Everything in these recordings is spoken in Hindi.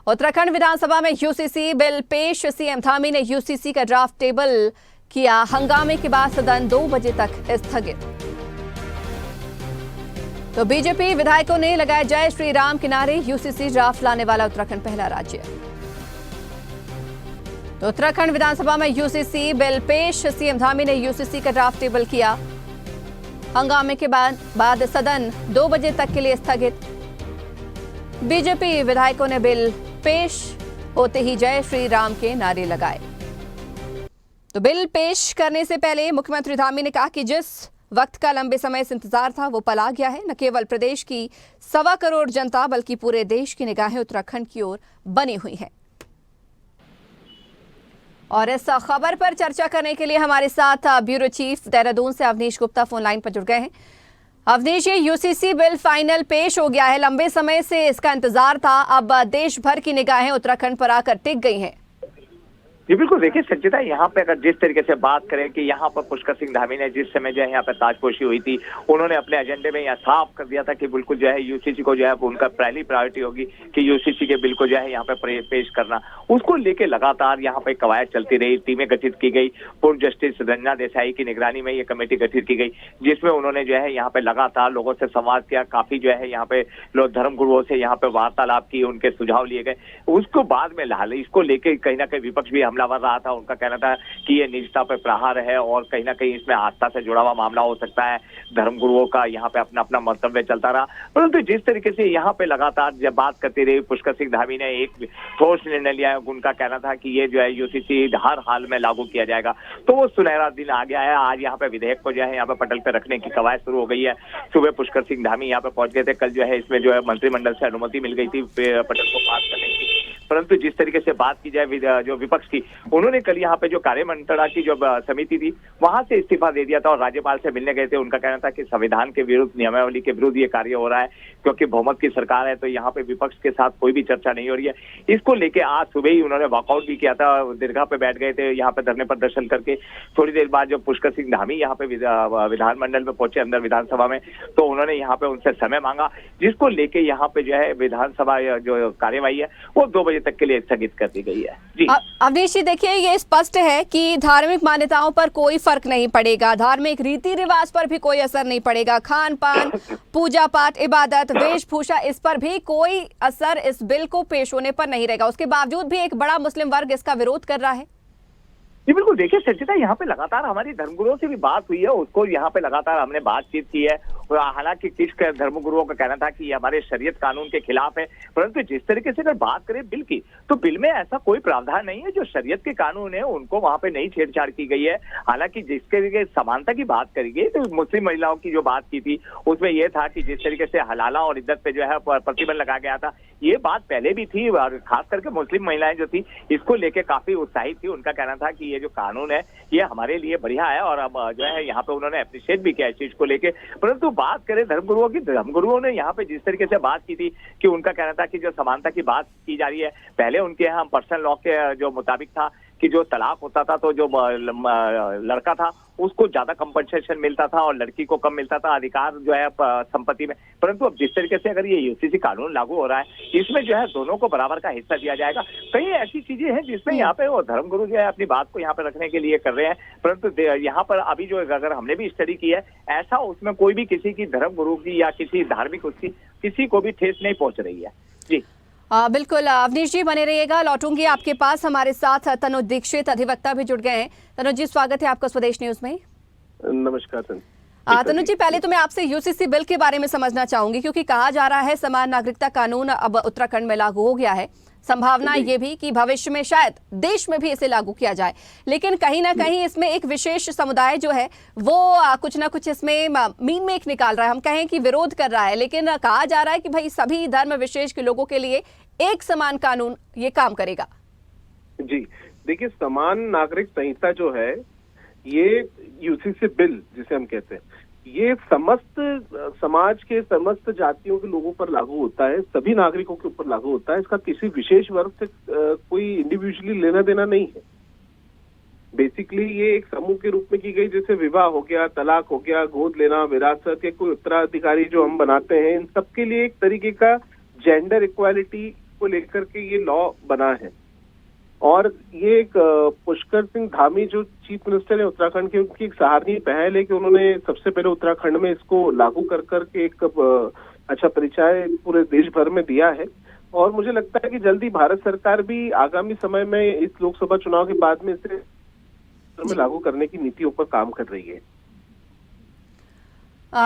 उत्तराखंड विधानसभा में यूसीसी बिल पेश। सीएम धामी ने यूसीसी का ड्राफ्ट टेबल किया। हंगामे के बाद सदन 2 बजे तक स्थगित। तो बीजेपी विधायकों ने लगाए जय श्री राम के नारे। यूसीसी ड्राफ्ट लाने वाला उत्तराखंड पहला राज्य। तो उत्तराखंड विधानसभा में यूसीसी बिल पेश। सीएम धामी ने यूसीसी का ड्राफ्ट टेबल किया। हंगामे के बाद सदन 2 बजे तक के लिए स्थगित। बीजेपी विधायकों ने बिल पेश होते ही जय श्री राम के नारे लगाए। तो बिल पेश करने से पहले मुख्यमंत्री धामी ने कहा कि जिस वक्त का लंबे समय से इंतजार था वो पल आ गया है। न केवल प्रदेश की 1.25 करोड़ जनता बल्कि पूरे देश की निगाहें उत्तराखंड की ओर बनी हुई हैं। और इस खबर पर चर्चा करने के लिए हमारे साथ ब्यूरो चीफ देहरादून से अवनीश गुप्ता फोन लाइन पर जुड़ गए हैं। अवनीश, ये यूसीसी बिल फाइनल पेश हो गया है। लंबे समय से इसका इंतजार था। अब देश भर की निगाहें उत्तराखंड पर आकर टिक गई हैं। जी बिल्कुल, देखिए संचिता, यहाँ पे अगर जिस तरीके से बात करें कि यहाँ पर पुष्कर सिंह धामी ने जिस समय जो है यहाँ पे ताजपोशी हुई थी, उन्होंने अपने एजेंडे में यह साफ कर दिया था कि बिल्कुल जो है यूसीसी को जो है उनका पहली प्रायोरिटी होगी कि यूसीसी के बिल को जो है यहाँ पे पेश करना। उसको लेके लगातार यहाँ पे कवायद चलती रही। टीमें गठित की गई। पूर्व जस्टिस रंजना देसाई की निगरानी में ये कमेटी गठित की गई, जिसमें उन्होंने जो है यहाँ पे लगातार लोगों से संवाद किया। काफी जो है यहाँ पे लोग धर्मगुरुओं से यहाँ पे वार्तालाप की, उनके सुझाव लिए गए। उसको बाद में इसको लेके कहीं ना कहीं विपक्ष भी हमलावर रहा था। उनका कहना था कि ये निजता पर प्रहार है और कहीं ना कहीं इसमें आस्था से जुड़ा हुआ मामला हो सकता है। धर्मगुरुओं का यहाँ पे अपना अपना मंतव्य चलता रहा। परंतु जिस तरीके से यहाँ पे लगातार जब बात करती रही, पुष्कर सिंह धामी ने एक ठोस निर्णय लिया। उनका कहना था कि ये जो है यूसीसी हर हाल में लागू किया जाएगा। तो वो सुनहरा दिन आ गया है। आज यहाँ पे विधेयक को जो है यहाँ पे पटल पे रखने की कवायद शुरू हो गई है। सुबह पुष्कर सिंह धामी यहाँ पे पहुंच गए थे। कल जो है इसमें जो है मंत्रिमंडल से अनुमति मिल गई थी पटल को पास करने की। परंतु जिस तरीके से बात की जाए जो विपक्ष की, उन्होंने कल यहाँ पे जो कार्यमंत्रणा की जो समिति थी वहां से इस्तीफा दे दिया था और राज्यपाल से मिलने गए थे। उनका कहना था कि संविधान के विरुद्ध, नियमावली के विरुद्ध ये कार्य हो रहा है, क्योंकि बहुमत की सरकार है तो यहाँ पे विपक्ष के साथ कोई भी चर्चा नहीं हो रही है। इसको लेके आज सुबह ही उन्होंने वॉकआउट भी किया था। दीर्घा पे बैठ गए थे यहाँ पे धरने प्रदर्शन करके। थोड़ी देर बाद जब पुष्कर सिंह धामी यहाँ पे विधानमंडल में पहुंचे, अंदर विधानसभा में, तो उन्होंने यहाँ पे उनसे समय मांगा, जिसको लेके यहाँ पे जो है विधानसभा जो कार्यवाही है वो 2 बजे तक के लिए स्थगित कर दी गई है। जी अवनीश जी, देखिए ये स्पष्ट है कि धार्मिक मान्यताओं पर कोई फर्क नहीं पड़ेगा, धार्मिक रीति रिवाज पर भी कोई असर नहीं पड़ेगा, खान पान, पूजा पाठ, इबादत, वेशभूषा, इस पर भी कोई असर इस बिल को पेश होने पर नहीं रहेगा। उसके बावजूद भी एक बड़ा मुस्लिम वर्ग इसका विरोध कर रहा है। जी बिल्कुल, देखिए संचिता, यहाँ पे लगातार हमारी धर्मगुरुओं से भी बात हुई है। उसको यहाँ पे लगातार हमने बातचीत की है। हालांकि किस धर्मगुरुओं का कहना था कि ये हमारे शरीयत कानून के खिलाफ है, परंतु जिस तरीके से अगर बात करें बिल की, तो बिल में ऐसा कोई प्रावधान नहीं है। जो शरीयत के कानून है उनको वहां पे नहीं छेड़छाड़ की गई है। हालांकि जिस तरीके समानता की बात करी गई, तो मुस्लिम महिलाओं की जो बात की थी उसमें यह था कि जिस तरीके से हलाला और इद्दत पे जो है प्रतिबंध लगाया गया था, ये बात पहले भी थी और खास करके मुस्लिम महिलाएं जो थी इसको लेके काफी उत्साहित थी। उनका कहना था कि ये जो कानून है ये हमारे लिए बढ़िया है और अब जो है यहाँ पे उन्होंने अप्रिशिएट भी किया इस चीज को लेके। परंतु बात करें धर्मगुरुओं की, धर्मगुरुओं ने यहाँ पे जिस तरीके से बात की थी कि उनका कहना था कि जो समानता की बात की जा रही है, पहले उनके यहाँ पर्सनल लॉ के जो मुताबिक था कि जो तलाक होता था तो जो लड़का था उसको ज्यादा कंपनसेशन मिलता था और लड़की को कम मिलता था अधिकार जो है संपत्ति में। परंतु अब जिस तरीके से अगर ये यूसीसी कानून लागू हो रहा है, इसमें जो है दोनों को बराबर का हिस्सा दिया जाएगा। कई ऐसी चीजें हैं जिसमें यहाँ पे वो धर्मगुरु जो है अपनी बात को यहाँ पे रखने के लिए कर रहे हैं। परंतु यहाँ पर अभी जो अगर हमने भी स्टडी की है, ऐसा उसमें कोई भी किसी की धर्मगुरु की या किसी धार्मिक उसकी किसी को भी ठेस नहीं पहुंच रही है। जी बिल्कुल अवनीश जी, बने रहिएगा। लौटूंगी आपके पास। हमारे साथ तनुज दीक्षित अधिवक्ता भी जुड़ गए हैं। तनुज जी, स्वागत है आपका स्वदेश न्यूज में। नमस्कार तनुज जी, पहले तो मैं आपसे यूसीसी बिल के बारे में समझना चाहूंगी, क्योंकि कहा जा रहा है समान नागरिकता कानून अब उत्तराखंड में लागू हो गया है। संभावना ये भी कि भविष्य में शायद देश में भी इसे लागू किया जाए, लेकिन कहीं ना कहीं इसमें एक विशेष समुदाय जो है वो कुछ ना कुछ इसमें मीन में एक निकाल रहा है। हम कहें कि विरोध कर रहा है, लेकिन कहा जा रहा है कि भाई सभी धर्म विशेष के लोगों के लिए एक समान कानून ये काम करेगा। जी देखिए, समान नागरिक संहिता जो है, ये यूसीसी बिल जिसे हम कहते हैं, ये समस्त समाज के समस्त जातियों के लोगों पर लागू होता है, सभी नागरिकों के ऊपर लागू होता है। इसका किसी विशेष वर्ग से कोई इंडिविजुअली लेना देना नहीं है। बेसिकली ये एक समूह के रूप में की गई, जैसे विवाह हो गया, तलाक हो गया, गोद लेना, विरासत या कोई उत्तराधिकारी जो हम बनाते हैं, इन सबके लिए एक तरीके का जेंडर इक्वालिटी को लेकर के ये लॉ बना है। और ये एक पुष्कर सिंह धामी जो चीफ मिनिस्टर है उत्तराखंड के, उनकी एक सराहनीय पहल है कि उन्होंने सबसे पहले उत्तराखंड में इसको लागू कर करके एक अच्छा परिचय पूरे देश भर में दिया है। और मुझे लगता है कि जल्दी भारत सरकार भी आगामी समय में इस लोकसभा चुनाव के बाद में इसे लागू करने की नीतियों पर काम कर रही है।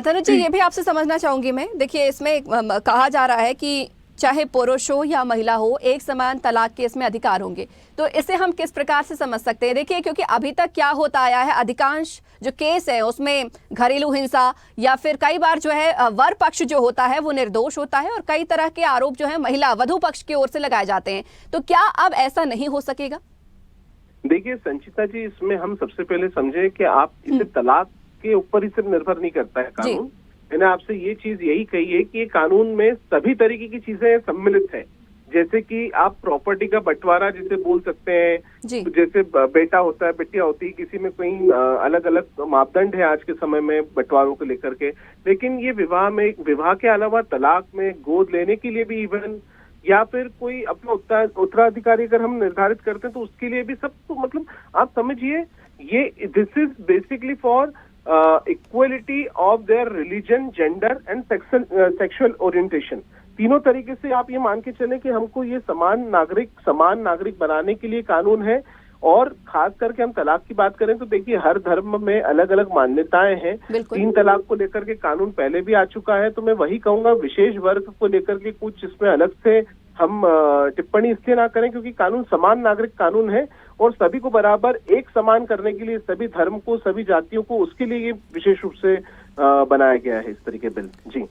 तनुज जी, ये भी आपसे समझना चाहूंगी मैं। देखिए, इसमें कहा जा रहा है कि चाहे पुरुष हो या महिला हो, एक समान तलाक के इसमें अधिकार होंगे। तो इसे हम किस प्रकार से समझ सकते हैं? देखिए, क्योंकि अभी तक क्या होता आया है, अधिकांश जो केस है उसमें घरेलू हिंसा या फिर कई बार जो है वर पक्ष जो होता है वो निर्दोष होता है और कई तरह के आरोप जो है महिला वधु पक्ष की ओर से लगाए जाते हैं। तो क्या अब ऐसा नहीं हो सकेगा? देखिए संचिता जी, इसमें हम सबसे पहले समझे कि आप इसे तलाक के ऊपर ही सिर्फ निर्भर नहीं करता है कानून। मैंने आपसे ये चीज यही कही है कि कानून में सभी तरीके की चीजें सम्मिलित है। जैसे कि आप प्रॉपर्टी का बंटवारा जिसे बोल सकते हैं, जैसे बेटा होता है, बेटियां होती है, किसी में कहीं अलग अलग मापदंड है आज के समय में बंटवारों को लेकर के। लेकिन ये विवाह के अलावा तलाक में, गोद लेने के लिए भी इवन, या फिर कोई अपना उत्तराधिकारी अगर हम निर्धारित करते हैं तो उसके लिए भी सब, तो मतलब आप समझिए ये this is basically for equality of their religion, gender and sexual orientation. तीनों तरीके से आप ये मान के चले कि हमको ये समान नागरिक बनाने के लिए कानून है। और खास करके हम तलाक की बात करें तो देखिए, हर धर्म में अलग अलग मान्यताएं हैं। 3 तलाक को लेकर के कानून पहले भी आ चुका है। तो मैं वही कहूंगा, विशेष वर्ग को लेकर के कुछ इसमें अलग से हम टिप्पणी इसलिए ना करें क्योंकि कानून समान नागरिक कानून है और सभी को बराबर एक समान करने के लिए, सभी धर्म को, सभी जातियों को, उसके लिए ये विशेष रूप से बनाया गया है इस तरीके बिल। जी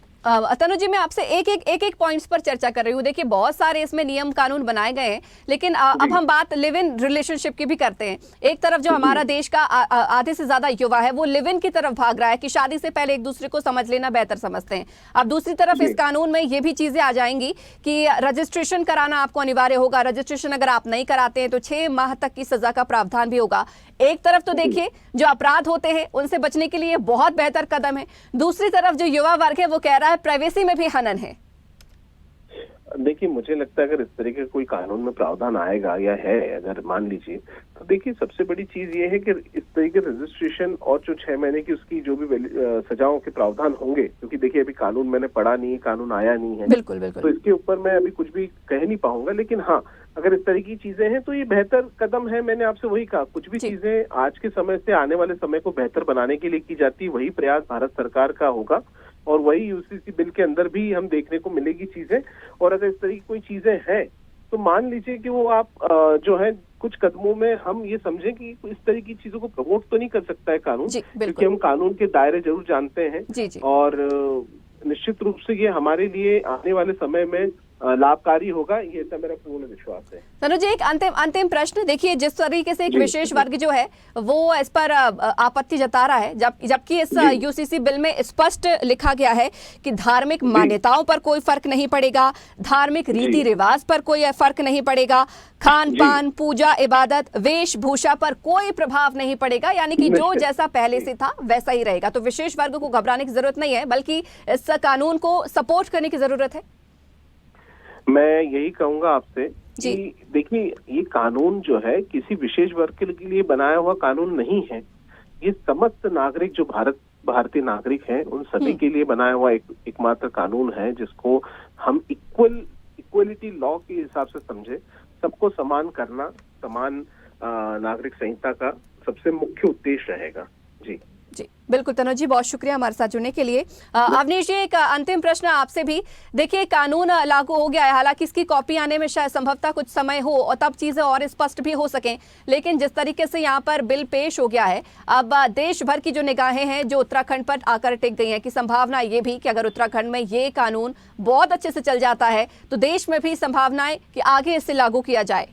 तनु जी, मैं आपसे एक पॉइंट्स पर चर्चा कर रही हूँ। देखिए, बहुत सारे इसमें नियम कानून बनाए गए हैं, लेकिन अब हम बात लिव इन रिलेशनशिप की भी करते हैं। एक तरफ जो हमारा देश का आधे से ज्यादा युवा है वो लिव इन की तरफ भाग रहा है कि शादी से पहले एक दूसरे को समझ लेना बेहतर समझते हैं। अब दूसरी तरफ इस कानून में ये भी चीजें आ जाएंगी कि रजिस्ट्रेशन कराना आपको अनिवार्य होगा। रजिस्ट्रेशन अगर आप नहीं कराते हैं तो 6 माह तक की सजा का प्रावधान भी होगा। एक तरफ तो देखिए जो अपराध होते हैं उनसे बचने के लिए बहुत बेहतर कदम है, दूसरी तरफ जो युवा वर्ग है वो कह रहा है प्राइवेसी में भी हनन है। देखिए, मुझे लगता है अगर इस तरीके का कोई कानून में प्रावधान आएगा या है, अगर मान लीजिए, तो देखिए सबसे बड़ी चीज ये है कि इस तरीके रजिस्ट्रेशन और जो 6 महीने की उसकी जो भी सजाओं के प्रावधान होंगे, क्योंकि देखिए अभी कानून मैंने पढ़ा नहीं है, कानून आया नहीं है, बिल्कुल बिल्कुल, तो इसके ऊपर मैं अभी कुछ भी कह नहीं पाऊंगा। लेकिन हाँ, अगर इस तरह की चीजें हैं तो ये बेहतर कदम है। मैंने आपसे वही कहा, कुछ भी चीजें आज के समय से आने वाले समय को बेहतर बनाने के लिए की जाती, वही प्रयास भारत सरकार का होगा और वही यूसीसी बिल के अंदर भी हम देखने को मिलेगी चीजें। और अगर इस तरह की कोई चीजें हैं तो मान लीजिए कि वो आप जो है कुछ कदमों में हम ये समझें कि इस तरह की चीजों को प्रमोट तो नहीं कर सकता है कानून, क्योंकि हम कानून के दायरे जरूर जानते हैं और निश्चित रूप से ये हमारे लिए आने वाले समय में लाभकारी होगा, ये तो मेरा पूर्ण विश्वास है। तनु जी, एक अंतिम प्रश्न। देखिए, जिस तरीके से एक विशेष वर्ग जो है वो इस पर आपत्ति जता रहा है, जबकि इस यूसीसी बिल में स्पष्ट लिखा गया है कि धार्मिक मान्यताओं पर कोई फर्क नहीं पड़ेगा, धार्मिक रीति रिवाज पर कोई फर्क नहीं पड़ेगा, खान पान, पूजा, इबादत, वेशभूषा पर कोई प्रभाव नहीं पड़ेगा, यानी कि जो जैसा पहले से था वैसा ही रहेगा। तो विशेष वर्ग को घबराने की जरूरत नहीं है, बल्कि इस कानून को सपोर्ट करने की जरूरत है। मैं यही कहूंगा आपसे कि देखिए, ये कानून जो है किसी विशेष वर्ग के लिए बनाया हुआ कानून नहीं है। ये समस्त नागरिक जो भारतीय नागरिक हैं उन सभी के लिए बनाया हुआ एकमात्र कानून है, जिसको हम इक्वलिटी लॉ के हिसाब से समझे। सबको समान करना, समान नागरिक संहिता का सबसे मुख्य उद्देश्य रहेगा। जी बिल्कुल तनु जी, बहुत शुक्रिया हमारे साथ जुड़ने के लिए। अवनीश जी, एक अंतिम प्रश्न आपसे भी। देखिए, कानून लागू हो गया है, हालांकि इसकी कॉपी आने में शायद संभवतः कुछ समय हो और तब चीजें और स्पष्ट भी हो सकें, लेकिन जिस तरीके से यहाँ पर बिल पेश हो गया है, अब देश भर की जो निगाहें हैं जो उत्तराखंड पर आकर टिक गई हैं कि संभावना ये भी कि अगर उत्तराखंड में ये कानून बहुत अच्छे से चल जाता है तो देश में भी संभावनाएं कि आगे इसे लागू किया जाए।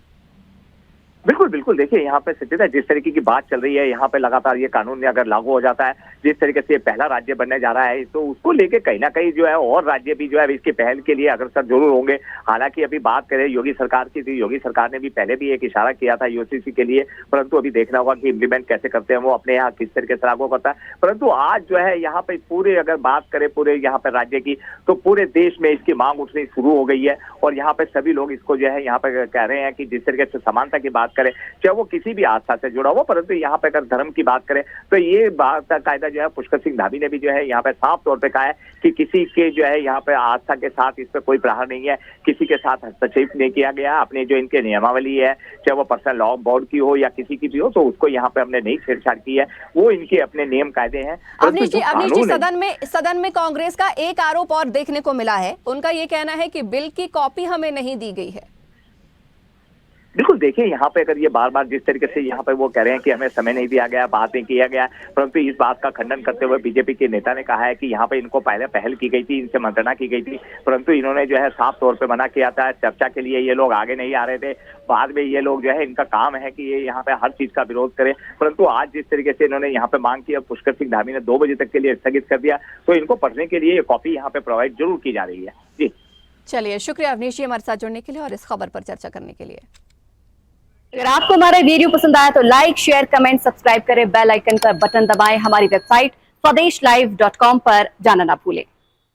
बिल्कुल बिल्कुल, देखिए यहाँ पे सच्चिदा जिस तरीके की बात चल रही है, यहाँ पे लगातार ये कानून अगर लागू हो जाता है, जिस तरीके से ये पहला राज्य बनने जा रहा है, तो उसको लेके कहीं ना कहीं जो है और राज्य भी जो है इसकी पहल के लिए अग्रसर जरूर होंगे। हालांकि अभी बात करें योगी सरकार की, तो योगी सरकार ने भी पहले भी एक इशारा किया था यूसीसी के लिए, परंतु अभी देखना होगा कि इम्प्लीमेंट कैसे करते हैं वो, अपने यहाँ किस तरीके से लागू करता है। परंतु आज जो है यहाँ पे पूरे अगर बात करें पूरे यहाँ पे राज्य की, तो पूरे देश में इसकी मांग उठनी शुरू हो गई है और यहाँ पे सभी लोग इसको जो है यहाँ पे कह रहे हैं कि जिस तरीके से समानता की बात करें, चाहे वो किसी भी आस्था से जुड़ा हो, परंतु यहाँ पे अगर धर्म की बात करें तो ये बात का कायदा जो है पुष्कर सिंह धामी ने भी जो है यहाँ पे साफ तौर पे कहा है कि किसी के जो है यहाँ पे आस्था के साथ इस पे कोई प्रहार नहीं है, किसी के साथ हस्तक्षेप नहीं किया गया। अपने जो इनके नियमावली है, चाहे वो पर्सनल लॉ बोर्ड की हो या किसी की भी हो, तो उसको यहाँ पे हमने नहीं छेड़छाड़ की है, वो इनके अपने नियम कायदे हैं। अवनीश जी, सदन में कांग्रेस का एक आरोप और देखने को मिला है। उनका ये कहना है कि बिल की कॉपी हमें नहीं दी गई है। बिल्कुल, देखिए यहाँ पे अगर ये बार बार जिस तरीके से यहाँ पे वो कह रहे हैं कि हमें समय नहीं दिया गया, बात नहीं किया गया, परंतु इस बात का खंडन करते हुए बीजेपी के नेता ने कहा है कि यहाँ पे इनको पहले पहल की गई थी, इनसे मंत्रणा की गई थी, परंतु इन्होंने जो है साफ तौर पे मना किया था। चर्चा के लिए ये लोग आगे नहीं आ रहे थे। बाद में ये लोग जो है, इनका काम है कि ये यहाँ पे हर चीज का विरोध करें, परंतु आज जिस तरीके से इन्होंने यहाँ पे मांग की, पुष्कर सिंह धामी ने 2 बजे तक के लिए स्थगित कर दिया, तो इनको पढ़ने के लिए ये कॉपी यहाँ पे प्रोवाइड जरूर की जा रही है। जी चलिए, शुक्रिया अवनीश जी हमारे साथ जुड़ने के लिए और इस खबर पर चर्चा करने के लिए। अगर आपको हमारा वीडियो पसंद आया तो लाइक, शेयर, कमेंट, सब्सक्राइब करें, बेल आइकन का बटन दबाएं। हमारी वेबसाइट swadesh live.com पर जाना ना भूलें।